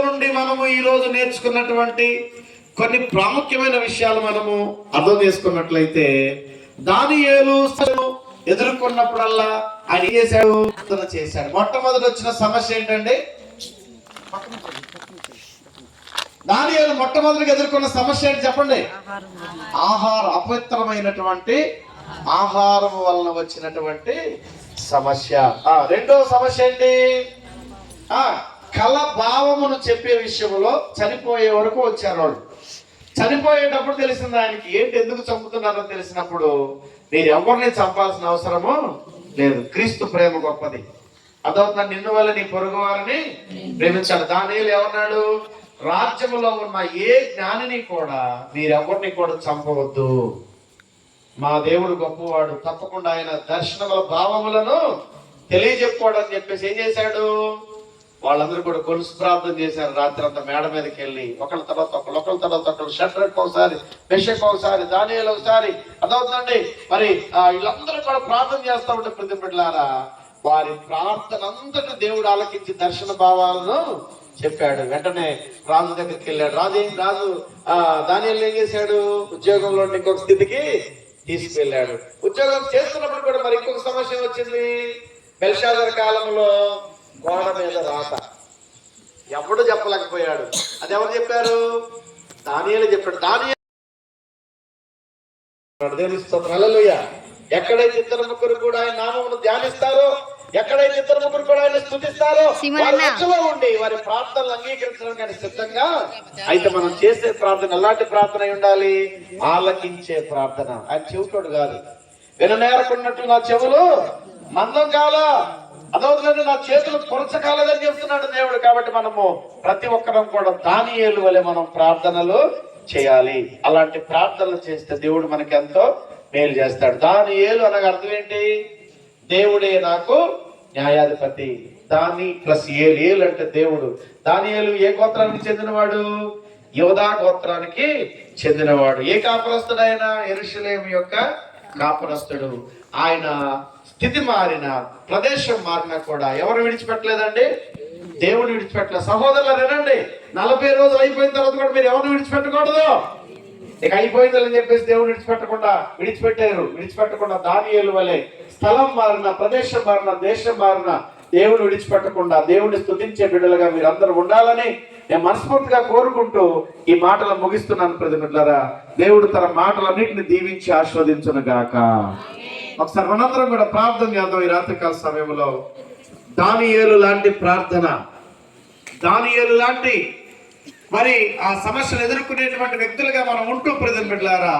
నుండి మనము ఈ రోజు నేర్చుకున్నటువంటి కొన్ని ప్రాముఖ్యమైన విషయాలు మనము అర్థం చేసుకున్నట్లయితే, దానియేలు ఎదుర్కొన్నప్పుడల్లా ఆయన ఏం చేశాడు. మొట్టమొదటి వచ్చిన సమస్య ఏంటండి? దానియేలు మొట్టమొదటిగా ఎదుర్కొన్న సమస్య ఏంటి చెప్పండి? అపవిత్రమైనటువంటి ఆహారం వలన వచ్చినటువంటి సమస్య. రెండవ సమస్య ఏంటి? కళ భావమును చెప్పే విషయంలో చనిపోయే వరకు వచ్చారు వాళ్ళు. చనిపోయేటప్పుడు తెలిసింది ఆయనకి ఏంటి, ఎందుకు చంపుతున్నారో తెలిసినప్పుడు, మీరు ఎవరిని చంపాల్సిన అవసరము లేదు, క్రీస్తు ప్రేమ గొప్పది, అదవుతున్నా నిన్ను వల్ల నీ పొరుగు వారిని ప్రేమించాడు. దానియేలు ఏమన్నాడు? రాజ్యములో ఉన్న ఏ జ్ఞానిని కూడా మీరెవరిని కూడా చంపవద్దు, మా దేవుడు గొప్పవాడు, తప్పకుండా ఆయన దర్శనముల భావములను తెలియజెప్పుకోవడం అని చెప్పేసి ఏం చేశాడు? వాళ్ళందరూ కూడా కొలుసు ప్రార్థన చేశారు. రాత్రి అంతా మేడ మీదకి వెళ్ళి ఒకళ్ళ తర్వాత ఒకళ్ళు షడ్రక్ ఒకసారి, మెషక్ ఒకసారి, దానియేలు ఒకసారి, అదవుతుందండి. మరి వీళ్ళందరూ కూడా ప్రార్థన చేస్తూ ఉంటే ప్రతి బిడ్డలారా, వారి ప్రార్థన అంతటా దేవుడు ఆలకించి దర్శన భావాలను చెప్పాడు. వెంటనే రాజు దగ్గరికి వెళ్ళాడు. రాజు దానియేలు ఏం చేశాడు? ఉద్యోగంలో ఇంకొక స్థితికి తీసుకెళ్ళాడు. ఉద్యోగం చేస్తున్నప్పుడు కూడా మరి ఇంకొక సమస్య వచ్చింది. బెల్షాజర్ కాలంలో గోడ మీద రాత ఎవడు చెప్పలేకపోయాడు. అది ఎవరు చెప్పారు? దానియేలు చెప్పాడు. దానియేలు హల్లెలూయా. ఎక్కడైతే ఇద్దరు ముగ్గురు కూడా ఆయన నామమును ధ్యానిస్తారో, ఎక్కడైతే ఇద్దరు ముగ్గురు కూడా ఆయన స్తుతిస్తారో, వారిలో ఉండి వారి ప్రార్థనలు అంగీకరించడానికి సిద్ధంగా. అయితే మనం చేసే ప్రార్థన ఎలాంటి ప్రార్థన అయి ఉండాలి? ఆలకించే ప్రార్థన. ఆయన చెవిటోడు కాదు. విననేరకున్నట్లు నా చెవులు మందం కాలా, అదవుతుందంటే నా చేతులు కొరచకాలేదని చెప్తున్నాడు దేవుడు. కాబట్టి మనము ప్రతి ఒక్కరం కూడా దానియేలు వలె మనం ప్రార్థనలు చేయాలి. అలాంటి ప్రార్థనలు చేస్తే దేవుడు మనకి ఎంతో మేలు చేస్తాడు. దానియేలు అనగా అర్థం ఏంటి? దేవుడే నాకు న్యాయాధిపతి. దాని ప్లస్ ఏలు అంటే దేవుడు. దానియేలు ఏ గోత్రానికి చెందినవాడు? యోధా గోత్రానికి చెందినవాడు. ఏ కాపురస్తుడు ఆయన? యెరూషలేము యొక్క కాపురస్తుడు. ఆయన స్థితి మారిన, ప్రదేశం మారినా కూడా ఎవరు విడిచిపెట్టలేదండి? దేవుడు విడిచిపెట్టలేదు. సహోదరులు వినండి, 40 రోజులు అయిపోయిన తర్వాత కూడా మీరు ఎవరిని విడిచిపెట్టకూడదు. ఇక అయిపోయిందని చెప్పేసి దేవుడు విడిచిపెట్టకుండా దానియేలు వలె స్థలం మారిన, ప్రదేశం మారిన, దేశం మారిన దేవుడు విడిచిపెట్టకుండా దేవుడిని స్తుతించే బిడ్డలుగా మీరు అందరూ ఉండాలని నేను మనస్ఫూర్తిగా కోరుకుంటూ ఈ మాటలు ముగిస్తున్నాను. ప్రతినిధులారా, దేవుడు తన మాటలన్నింటిని దీవించి ఆస్వాదించును గాక. ఒకసారి మనందరం కూడా ప్రార్థన చేద్దాం ఈ రాత్రికాల సమయంలో. దానియేలు లాంటి ప్రార్థన, దానియేలు లాంటి మరి ఆ సమస్యను ఎదుర్కొనేటువంటి వ్యక్తులుగా మనం ఉంటూ ప్రజలు బిడ్డలారా